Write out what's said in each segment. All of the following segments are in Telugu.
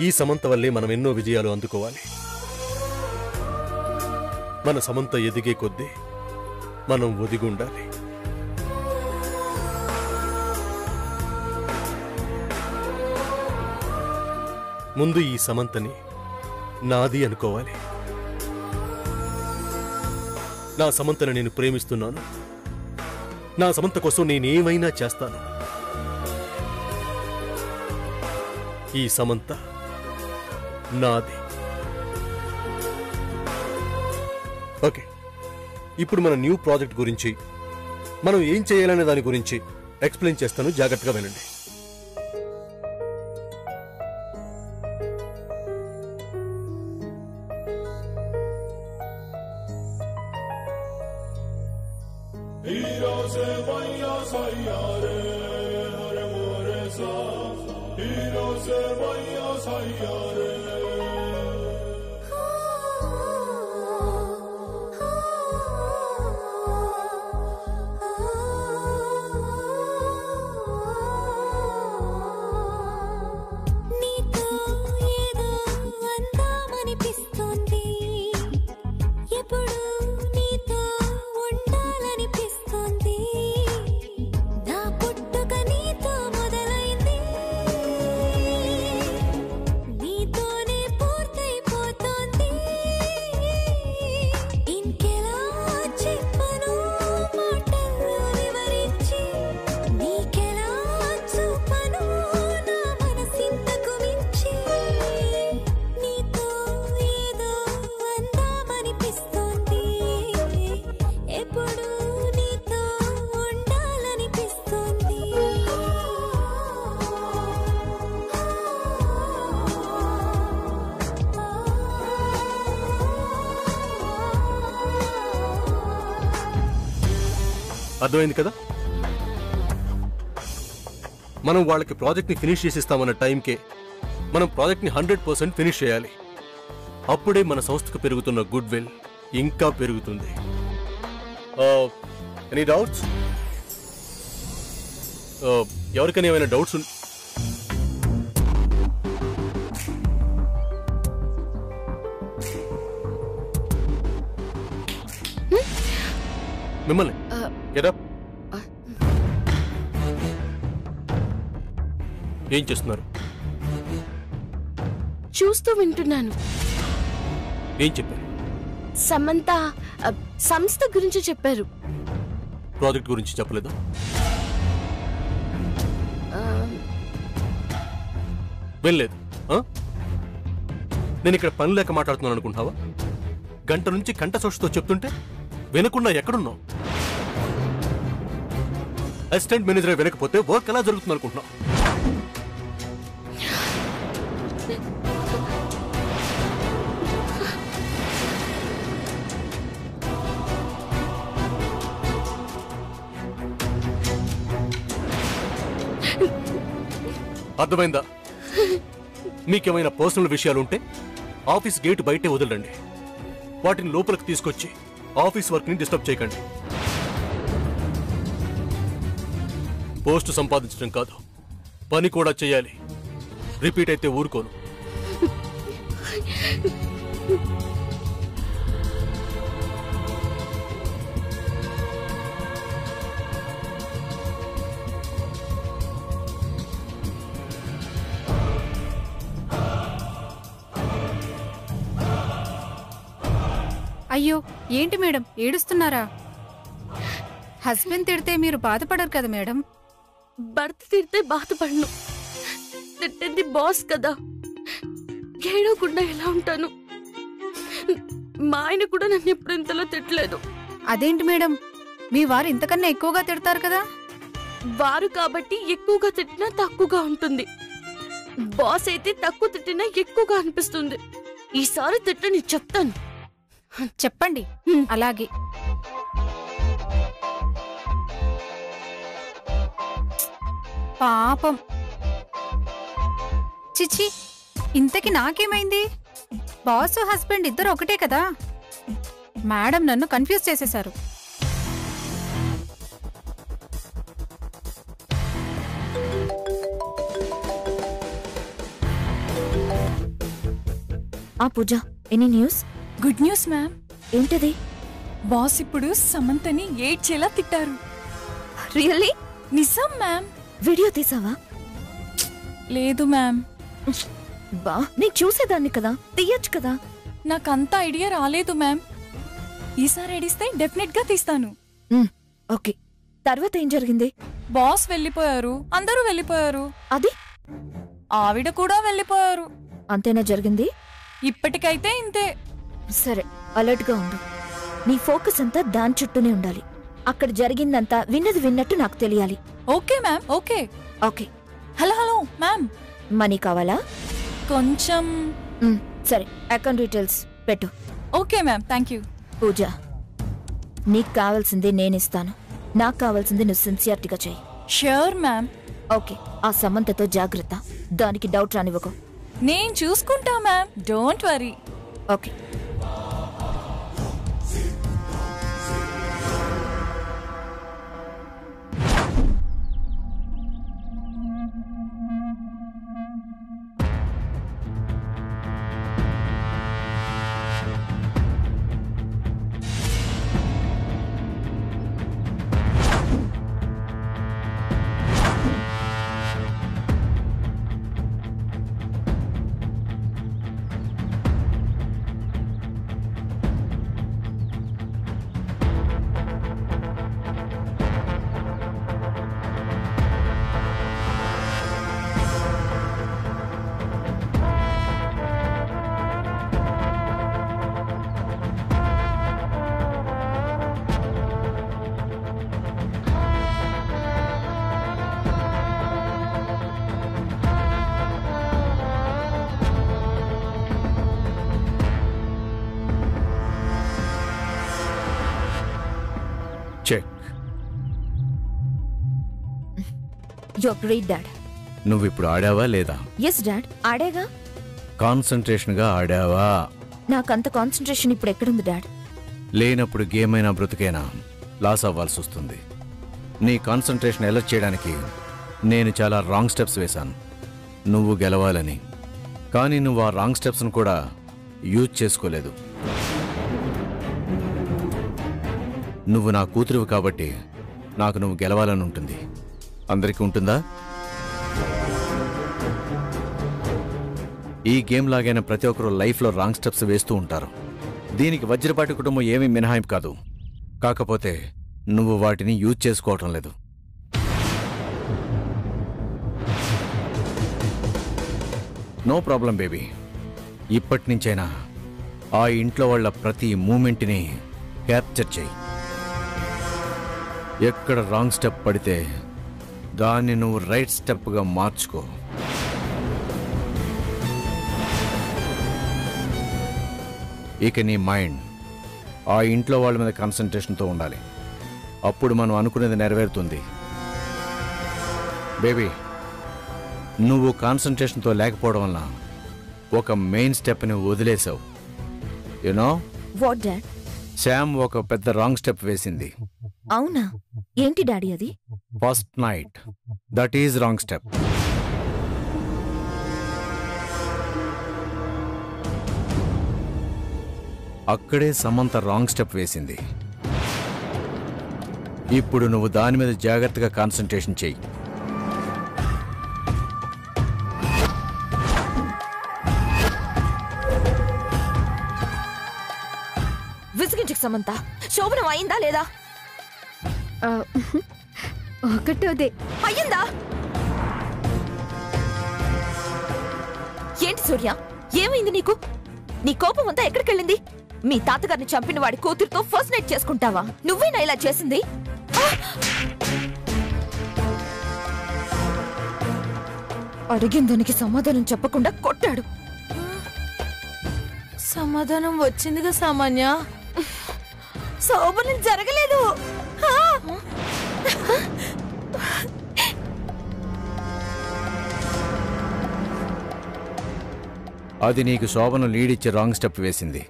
ఈ సమంత వల్లే మనం ఎన్నో విజయాలు అందుకోవాలి. మన సమంత ఎదిగే కొద్దీ మనం ఒదిగి ఉండాలి. ముందు ఈ సమంతని నాది అనుకోవాలి. నా సమంతని నేను ప్రేమిస్తున్నాను. నా సమంత కోసం నేనేమైనా చేస్తాను. ఈ సమంత నాది. ఓకే, ఇప్పుడు మన న్యూ ప్రాజెక్ట్ గురించి, మనం ఏం చేయాలనే దాని గురించి ఎక్స్ప్లెయిన్ చేస్తాను. జాగ్రత్తగా వినండి. అర్థమైంది కదా? మనం వాళ్ళకి ప్రాజెక్ట్ని ఫినిష్ చేసిస్తామన్న టైంకే మనం ప్రాజెక్ట్ని 100% ఫినిష్ చేయాలి. అప్పుడే మన సంస్థకు పెరుగుతున్న గుడ్ విల్ ఇంకా పెరుగుతుంది. Any doubts? ఎవరికైనా ఏమైనా డౌట్స్ మిమ్మల్ని ఏం చేస్తున్నారు? చూస్తూ వింటున్నాను. ఏం చెప్పారు? సమంత సంస్థ గురించి చెప్పారు. ప్రాజెక్ట్ గురించి చెప్పలేదా? వెళ్ళలేదు. నేను ఇక్కడ పని లేక మాట్లాడుతున్నాను అనుకుంటావా? గంట నుంచి కంట సోషతో చెప్తుంటే వినకుండా ఎక్కడున్నావు? అసిస్టెంట్ మేనేజర్ వినకపోతే వర్క్ ఎలా జరుగుతుంది అనుకుంటున్నావు? అర్థమైందా? మీకేమైనా పర్సనల్ విషయాలుంటే ఆఫీస్ గేట్ బయటే వదలండి. వాటిని లోపలికి తీసుకొచ్చి ఆఫీస్ వర్క్ ని డిస్టర్బ్ చేయకండి. పోస్ట్ సంపాదించడం కాదు, పని కూడా చేయాలి. రిపీట్ అయితే ఊరుకోను. అయ్యో, ఏంటి మేడం ఏడుస్తున్నారా? హస్బెండ్ తిడితే మీరు బాధపడరు కదా మేడం? భర్త తిడితే బాధపడను. తిట్టింది బాస్ కదా, ఏడవకుండా ఎలా ఉంటాను? మా ఆయన కూడా నన్ను ఎప్పుడు ఇంతలో తిట్టలేదు. అదేంటి మేడం, మీ వారు ఇంతకన్నా ఎక్కువగా తిడతారు కదా? వారు కాబట్టి ఎక్కువగా తిట్టినా తక్కువగా ఉంటుంది. బాస్ అయితే తక్కువ తిట్టినా ఎక్కువగా అనిపిస్తుంది. ఈసారి తిట్టని చెప్తాను. చెప్పండి. అలాగే. పాపం. చిచి, ఇంతకి నాకేమైంది? బాస్ హస్బెండ్ ఇద్దరు ఒకటే కదా? మేడం నన్ను కన్ఫ్యూజ్ చేసేశారు. ఆ Pooja, any news? Good news ma'am. ఏంటది? బాస్ ఇప్పుడు సమంతని ఏడ్చేలా తిట్టారు. రియల్లీ? నిజం మ్యామ్. వీడియో తీసావా? లేదు మ్యామ్. బా, నేను చూసేదాన్ని కదా, తీయచ్చు కదా. నాకంత ఐడియా రాలేదు మ్యామ్. ఈసారి ఏడిస్తే డెఫినెట్ గా తీస్తాను. ఓకే, తర్వాత ఏం జరిగింది? బాస్ వెళ్ళిపోయారు, అందరూ వెళ్ళిపోయారు. అది ఆవిడ కూడా వెళ్ళిపోయారు. అంతేనా జరిగింది? ఇప్పటికైతే ఇంతే. సరే, అలర్ట్ గా ఉండు. నీ ఫోకస్ అంతా దాని చుట్టూనే ఉండాలి. అక్కడ జరిగిందంతా విన్నది విన్నట్టు నాకు తెలియాలి. Okay ma'am. Okay okay. Hello hello ma'am. Money కావాలా? కొంచెం. సరే, అకౌంట్ డీటెయిల్స్ పెట్టు. Okay ma'am, thank you. Pooja, నీకు కావాల్సింది నేనిస్తాను. నాకు కావాల్సింది నువ్వు సిన్సియారిటీగా చెయ్యి. Sure ma'am. ఓకే, ఆ సమంతతో జాగ్రత్త. దానికి డౌట్ రానివ్వకు. నేను చూసుకుంటా ma'am, don't worry. Okay. Check. You're great, Dad. నువ్వు ఇప్పుడు ఆడావా లేదా? Yes dad, ఆడేగా. కాన్సంట్రేషన్ గా ఆడావా? నాకంత కాన్సంట్రేషన్ ఇప్పుడు ఎక్కడుంది డాడ్? లేనప్పుడు గేమ్ అయినా బ్రతుకైనా లాస్ అవ్వాల్సి వస్తుంది. నీ కాన్సంట్రేషన్ అలర్ట్ చేయడానికి నేను చాలా రాంగ్ స్టెప్స్ వేశాను నువ్వు గెలవాలని. కానీ నువ్వు ఆ రాంగ్ స్టెప్స్ను కూడా యూజ్ చేసుకోలేదు. నువ్వు నా కూతురువు కాబట్టి నాకు నువ్వు గెలవాలని ఉంటుంది. అందరికీ ఉంటుందా? ఈ గేమ్ లాగైన ప్రతి ఒక్కరూ లైఫ్లో రాంగ్ స్టెప్స్ వేస్తూ ఉంటారు. దీనికి వజ్రపాటి కుటుంబం ఏమీ మినహాయింపు కాదు. కాకపోతే నువ్వు వాటిని యూజ్ చేసుకోవటం లేదు. No problem baby. ఇప్పటి నుంచైనా ఆ ఇంట్లో వాళ్ళ ప్రతి మూమెంట్ని క్యాప్చర్ చేయి. ఎక్కడ రాంగ్ స్టెప్ పడితే దాన్ని నువ్వు రైట్ స్టెప్గా మార్చుకో. ఇక నీ మైండ్ ఆ ఇంట్లో వాళ్ళ మీద కాన్సన్ట్రేషన్తో ఉండాలి. అప్పుడు మనం అనుకునేది నెరవేరుతుంది. బేబీ, నువ్వు కాన్సన్ట్రేషన్తో లేకపోవడం వల్ల ఒక మెయిన్ స్టెప్ని వదిలేసావు. You know what dad? శామ్ ఒక పెద్ద రాంగ్ స్టెప్ వేసింది. అవునా? ఏంటి డాడీ అది? First night. That is wrong step. అక్కడే సమంత రాంగ్ స్టెప్ వేసింది. ఇప్పుడు నువ్వు దాని మీద జాగ్రత్తగా కాన్సంట్రేషన్ చెయ్యి. విసిగించకు సమంత. శోభనం అయిందా లేదా? ఒకటోదే అయ్యిందా? ఏంటి సూర్య, ఏమైంది నీకు? నీ కోపం అంతా ఎక్కడికెళ్ళింది? మీ తాతగారిని చంపిన వాడి కూతురుతో ఫస్ట్ నైట్ చేసుకుంటావా? నువ్వేనా ఇలా చేసింది? అడిగిన దానికి సమాధానం చెప్పకుండా కొట్టాడు. సమాధానం వచ్చిందిగా సామాన్య. శోభనం జరగలేదు. అది నీకు శోభను లీడిచ్చి రాంగ్ స్టెప్ వేసింది.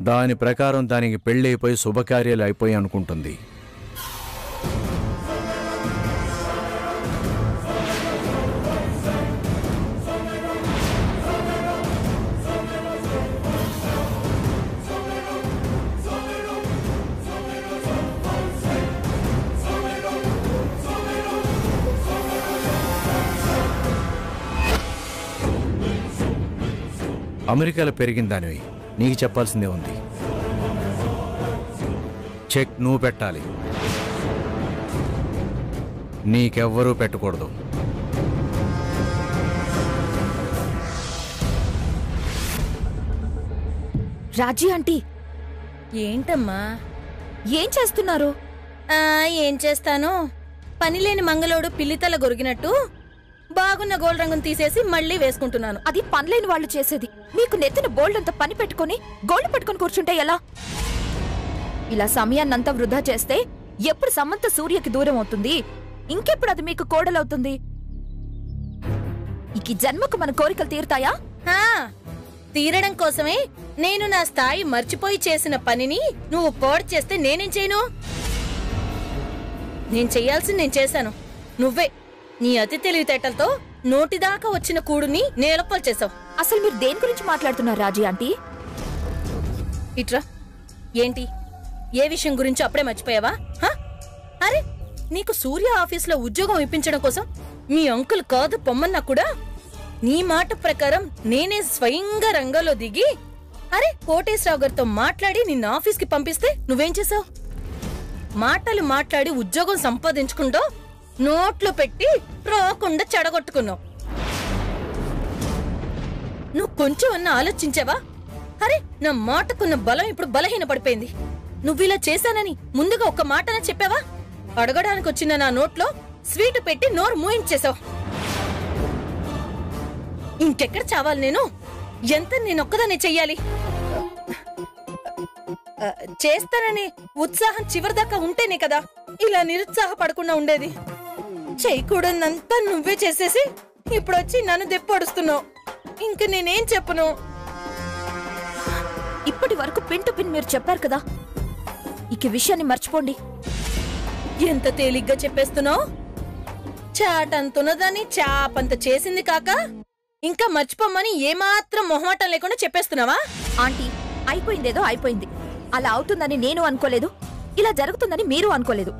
దాని ప్రకారం దానికి పెళ్ళైపోయి శుభకార్యాలు అయిపోయి అనుకుంటుంది. అమెరికాలో పెరిగిన దానివి నీకు చెప్పాల్సిందే ఉంది. చెక్ నువ్వు పెట్టాలి, నీకెవ్వరూ పెట్టకూడదు. రాజీ ఆంటీ, ఏంటమ్మా? ఏం చేస్తున్నారు? ఏం చేస్తాను, పనిలేని మంగళోడు పిల్లితల గొరిగినట్టు బాగున్న గోల్డ్ రంగును తీసేసి మళ్ళీ వేసుకుంటున్నాను. అది పనిలేని వాళ్ళు చేసేది. మీకు నెత్తిన బోల్డ్ అంత పని పెట్టుకుని గోల్డ్ పెట్టుకుని కూర్చుంటే ఎలా? ఇలా సమయాన్నంతా వృధా చేస్తే ఎప్పుడు సమంత సూర్యకి దూరం అవుతుంది? ఇంకెప్పుడు అది మీకు కోడలవుతుంది? ఇక జన్మకు మన కోరికలు తీరుతాయా? తీరడం కోసమే నేను నా స్థాయి మర్చిపోయి చేసిన పనిని నువ్వు పాడు చేస్తే నేనేం చేయను? నేను చెయ్యాల్సింది నేను చేశాను. నువ్వే నీ అతి తెలివితేటలతో నోటిదాకా వచ్చిన కూడుని నేలపాలు చేసావు. అసలు మీరు దేని గురించి మాట్లాడుతున్నారు రాజీ ఆంటీ? ఇట్రా. ఏంటి, ఏ విషయం గురించి అప్పుడే మర్చిపోయావా? అరే, నీకు సూర్య ఆఫీసులో ఉద్యోగం ఇప్పించడం కోసం మీ అంకుల్ కాదు పొమ్మన్నా కూడా నీ మాట ప్రకారం నేనే స్వయంగా రంగంలో దిగి అరే కోటేశ్వరరావు గారితో మాట్లాడి నిన్న ఆఫీస్కి పంపిస్తే నువ్వేం చేసావు? మాటలు మాట్లాడి ఉద్యోగం సంపాదించుకుంటూ నోట్లో పెట్టి రాకుండా చెడగొట్టుకున్నావు. నువ్వు కొంచెం అన్నా ఆలోచించావా? అరే, నా మాటకున్న బలం ఇప్పుడు బలహీన పడిపోయింది. నువ్విలా చేశానని ముందుగా ఒక్క మాటనే చెప్పావా? అడగడానికి వచ్చిన నా నోట్లో స్వీట్ పెట్టి నోరు మూయించేశావు. ఇంకెక్కడ చావాలి నేను? ఎంత నేనొక్కదాన్ని చెయ్యాలి? చేస్తానని ఉత్సాహం చివరిదాకా ఉంటేనే కదా ఇలా నిరుత్సాహపడకుండా ఉండేది. చేయకూడదంతా నువ్వే చేసేసి ఇప్పుడొచ్చి నన్ను దెప్పొడుస్తున్నావు. ఇంక నేనేం చెప్పను? ఇప్పటి వరకు పిన్ టు పిన్ మీరు చెప్పారు కదా, ఇక విషయాన్ని మర్చిపోండి. ఎంత తేలిగ్గా చెప్పేస్తున్నావు? చాటంతున్నదని చాపంత చేసింది కాక ఇంకా మర్చిపోమ్మని ఏమాత్రం మొహమాటం లేకుండా చెప్పేస్తున్నావా? ఆంటీ, అయిపోయిందేదో అయిపోయింది. అలా అవుతుందని నేను అనుకోలేదు, ఇలా జరుగుతుందని మీరు అనుకోలేదు.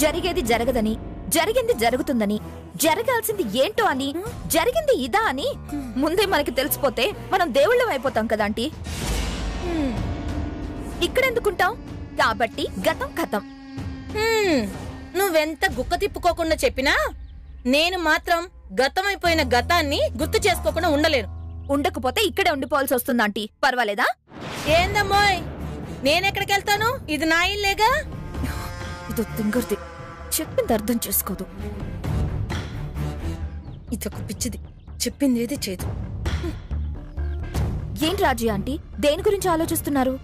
జరిగేది జరగదని, జరిగింది జరుగుతుందని, జరగాల్సింది ఏంటో అని, జరిగింది ఇదా అని ముందే మనకి తెలిసిపోతే మనం దేవుళ్ళం అయిపోతాం కదా ఆంటీ. ఇక్కడెందుకుంటాం? కాబట్టి గతం కథం. నువ్వెంత గుక్క తిప్పుకోకుండా చెప్పినా నేను మాత్రం గతమైపోయిన గతాన్ని గుర్తు చేసుకోకుండా ఉండలేను. ఉండకపోతే ఇక్కడే ఉండిపోవాల్సి వస్తుంది ఆంటీ. పర్వాలేదా? ఏందమ్మోయ్, నేనెక్కడికెళ్తాను? ఇది నా ఇల్లేగా. ఇది తింగర్ది, చెప్పింది అర్థం చేసుకోదు. ఇదొక పిచ్చిది, చెప్పింది ఏది చేయదు. ఏంటి రాజీ ఆంటీ, దేని గురించి ఆలోచిస్తున్నారు?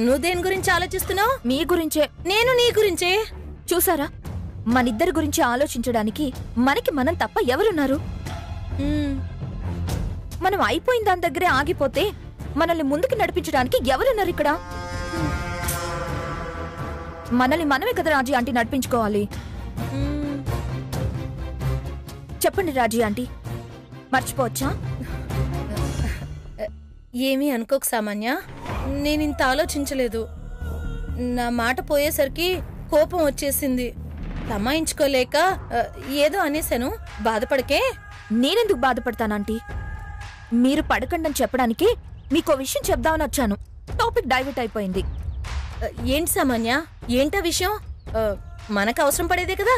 నువ్వు దేని గురించి ఆలోచిస్తున్నావు? మీ గురించే. నేను నీ గురించే. చూసారా, మనిద్దరి గురించి ఆలోచించడానికి మనకి మనం తప్ప ఎవరున్నారు? మనం అయిపోయిన దాని దగ్గరే ఆగిపోతే మనల్ని ముందుకు నడిపించడానికి ఎవరున్నారు ఇక్కడ? మనల్ని మనమే కదా రాజీ ఆంటీ నడిపించుకోవాలి. చెప్పండి రాజీ ఆంటీ, మర్చిపోవచ్చా? ఏమీ అనుకోకు సామాన్య, నేనింత ఆలోచించలేదు. నా మాట పోయేసరికి కోపం వచ్చేసింది. తమాయించుకోలేక ఏదో అనేశాను. బాధపడకే. నేనెందుకు బాధపడతానంటీ? మీరు పడకండని చెప్పడానికి మీకో విషయం చెప్దామని వచ్చాను. టాపిక్ డైవర్ట్ అయిపోయింది. ఏంటి సామాన్య, ఏంటా విషయం? మనకు అవసరం పడేదే కదా.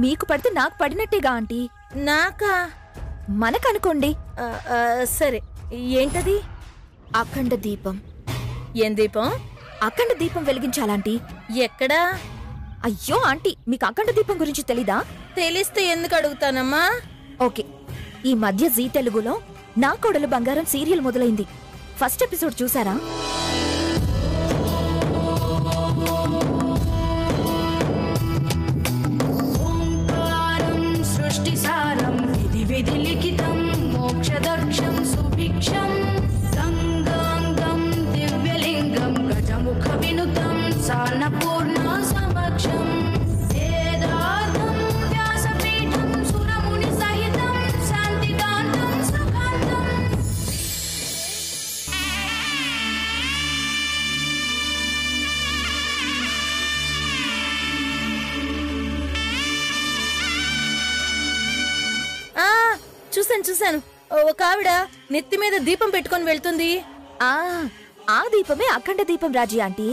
మీకు పడితే నాకు పడినట్టేగా ఆంటీ. నాకా? మనకనుకోండి. సరే, ఏంటది? అఖండ దీపం. ఏం దీపం? అఖండ దీపం వెలిగించాలంటీ. ఎక్కడా? అయ్యో ఆంటీ, మీకు అఖండ దీపం గురించి తెలీదా? తెలిస్తే ఎందుకు అడుగుతానమ్మా. ఓకే, ఈ మధ్య జీ తెలుగులో నా కోడలు బంగారం సీరియల్ మొదలైంది. ఫస్ట్ ఎపిసోడ్ చూసారా? సృష్టిసారం విధి విధి లిఖితం మోక్షదక్షం సుభిక్షం గంగాంగం దివ్యలింగం గజముఖ వినుతం సాన్నపూర్ణ సమక్షం వేదార్థం వ్యాసపీఠం సురముని సహితం శాంతికాంతం సుఖాంతం. చూసాను. ఒక ఆవిడ నెత్తి మీద దీపం పెట్టుకొని వెళ్తుంది. ఆ దీపమే అఖండ దీపం రాజీ ఆంటీ.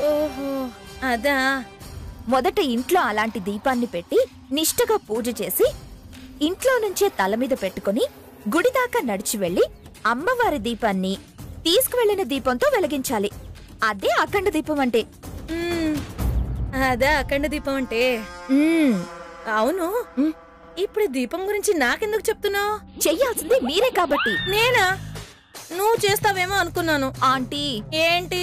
ఓహో అదా. మొదట ఇంట్లో అలాంటి దీపాన్ని పెట్టి నిష్ఠగా పూజ చేసి ఇంట్లో నుంచే తల మీద పెట్టుకుని గుడి దాకా నడిచి వెళ్లి అమ్మవారి దీపాన్ని తీసుకువెళ్లిన దీపంతో వెలిగించాలి. అదే అఖండ దీపం అంటే. అదా అఖండ దీపం అంటే. అవును, ఇప్పుడు దీపం గురించి నాకెందుకు చెప్తున్నావు? చెయ్యాల్సింది మీరే కాబట్టి. నేనా? నువ్వు చేస్తావేమో అనుకున్నాను. ఆంటీ ఏంటి?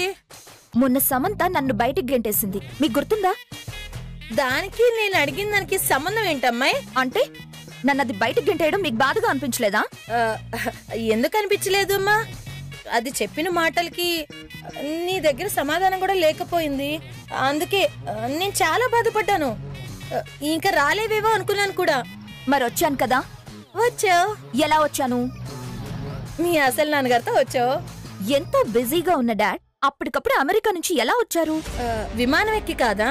మొన్న సమంత నన్ను బయటికి గెంటేసింది, మీకు గుర్తుందా? దానికి నేను అడిగిన దానికి సంబంధం ఏంటమ్మాయి? అంటే నన్నది బయటికి గెంటేయడం మీకు బాధగా అనిపించలేదా? ఎందుకు అనిపించలేదు అమ్మా? అది చెప్పిన మాటలకి నీ దగ్గర సమాధానం కూడా లేకపోయింది. అందుకే నేను చాలా బాధపడ్డాను. ఇంకా రాలేవేవో అనుకున్నాను కూడా. మరొచ్చాను కదా. వచ్చావు. ఎలా వచ్చాను? మీ అసలు నాన్నగారితో వచ్చావు. ఎంతో బిజీగా ఉన్న డాడ్ అప్పటికప్పుడు అమెరికా నుంచి ఎలా వచ్చారు? విమానం ఎక్కి కాదా?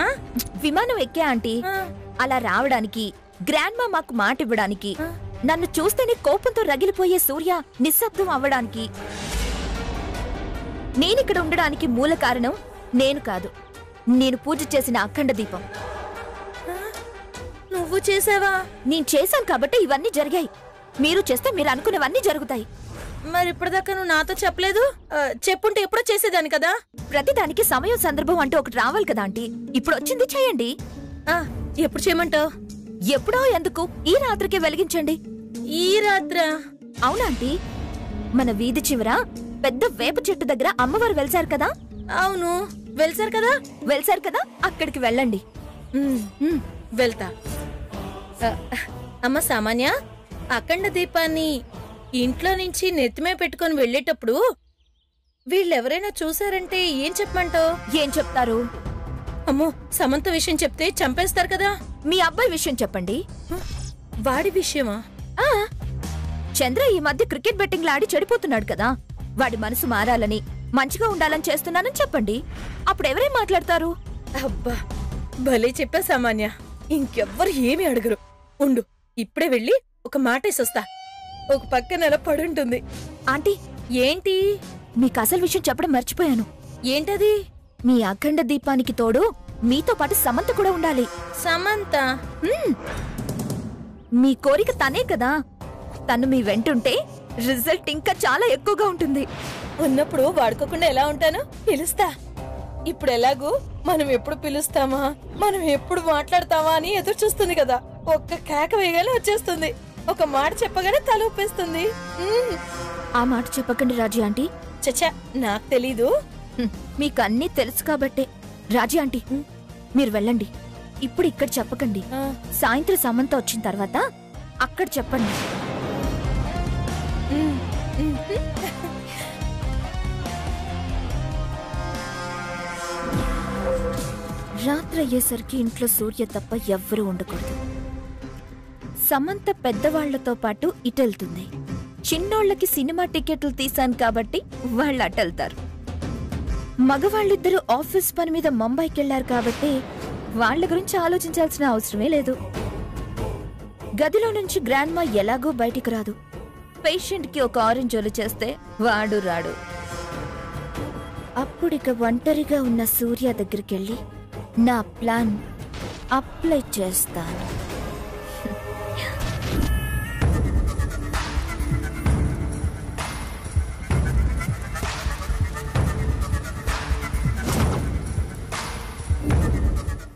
విమానం ఎక్కే ఆంటీ. అలా రావడానికి, గ్రాండ్ మా మాకు మాట ఇవ్వడానికి, నన్ను చూస్తేనే కోపంతో రగిలిపోయే సూర్య నిశ్శబ్దం అవ్వడానికి, నేనిక్కడ ఉండడానికి మూల కారణం నేను కాదు, నేను పూజ చేసిన అఖండ దీపం. నువ్వు చేసావా? నేను చేశాను కాబట్టి ఇవన్నీ జరిగాయి. మీరు చేస్తే మీరు అనుకునేవన్నీ జరుగుతాయి. మరి ఇప్పటిదాకా నువ్వు నాతో చెప్పలేదు? చెప్పుంటే ఎప్పుడో చేసేదాన్ని కదా. ప్రతిదానికి సమయం సందర్భం అంటూ ఒకటి రావాలి కదా ఆంటీ. ఇప్పుడు వచ్చింది చేయండి. ఎప్పుడు చేయమంటావు? ఎప్పుడో ఎందుకు, ఈ రాత్రికే వెలిగించండి. ఈ రాత్రా? అవునాంటీ, మన వీధి చివర పెద్ద వేప చెట్టు దగ్గర అమ్మవారు వెలిసారు కదా. అవును, వెళ్సారు కదా. అక్కడికి వెళ్ళండి. వెళ్తా. అమ్మ సామాన్య, అఖండ దీపాన్ని ఇంట్లో నుంచి నెత్తిమే పెట్టుకొని వెళ్ళేటప్పుడు వీళ్ళెవరైనా చూసారంటే ఏం చెప్పమంటావు? ఏం చెప్తారు? అమ్మో, సమంత విషయం చెప్తే చంపేస్తారు కదా. మీ అబ్బాయి విషయం చెప్పండి. వాడి విషయమా? చంద్ర ఈ మధ్య క్రికెట్ బెట్టింగ్ లాడి చెడిపోతున్నాడు కదా. వాడి మనసు మారాలని, మంచిగా ఉండాలని చేస్తున్నానని చెప్పండి. అప్పుడు ఎవరేం మాట్లాడతారు? అబ్బా, భలే చెప్పా సామాన్య. ఇంకెవ్వరు ఏమీ అడగరు. ఉండు, ఇప్పుడే వెళ్ళి ఒక మాటేసొస్తా. ఒక పక్క నెల పడుంటుంది. ఆంటీ, ఏంటి? మీకు అసలు విషయం చెప్పడం మర్చిపోయాను. ఏంటది? మీ అఖండ దీపానికి తోడు మీతో పాటు సమంత కూడా ఉండాలి. సమంత? మీ కోరిక తనే కదా. తను మీ వెంటుంటే రిజల్ట్ ఇంకా చాలా ఎక్కువగా ఉంటుంది. ఉన్నప్పుడు వాడుకోకుండా ఎలా ఉంటాను? పిలుస్తా. ఇప్పుడు ఎలాగూ మనం ఎప్పుడు పిలుస్తామా, మనం ఎప్పుడు మాట్లాడతామా అని ఎదురు చూస్తుంది కదా. ఒక్క కేక వేయగానే వచ్చేస్తుంది. ఒక మాట చెప్పగానే తల ఊపేస్తుంది. ఆ మాట చెప్పకండి రాజీ ఆంటీ. చచ్చా, నాకు తెలీదు. మీకు అన్నీ తెలుసు కాబట్టే. రాజీ ఆంటీ, మీరు వెళ్ళండి. ఇప్పుడు ఇక్కడ చెప్పకండి. సాయంత్రం సమంత వచ్చిన తర్వాత అక్కడ చెప్పండి. రాత్రి అయ్యేసరికి ఇంట్లో సూర్య తప్ప ఎవ్వరూ ఉండకూడదు. సమంత పెద్దవాళ్లతో పాటు ఇటెళ్తుంది. చిన్నోళ్లకి సినిమా టికెట్లు తీశాను కాబట్టి వాళ్ళు అటెళ్తారు. మగవాళ్ళిద్దరూ ఆఫీస్ పని మీద ముంబైకి వెళ్లారు కాబట్టి వాళ్ల గురించి ఆలోచించాల్సిన అవసరమే లేదు. గదిలో నుంచి గ్రాండ్ మా ఎలాగో బయటికి రాదు. పేషెంట్ కి ఒక ఆరెంజ్ జోలు చేస్తే వాడు రాడు. అప్పుడిక ఒంటరిగా ఉన్న సూర్య దగ్గరికెళ్ళి నా ప్లాన్ అప్లై చేస్తాను.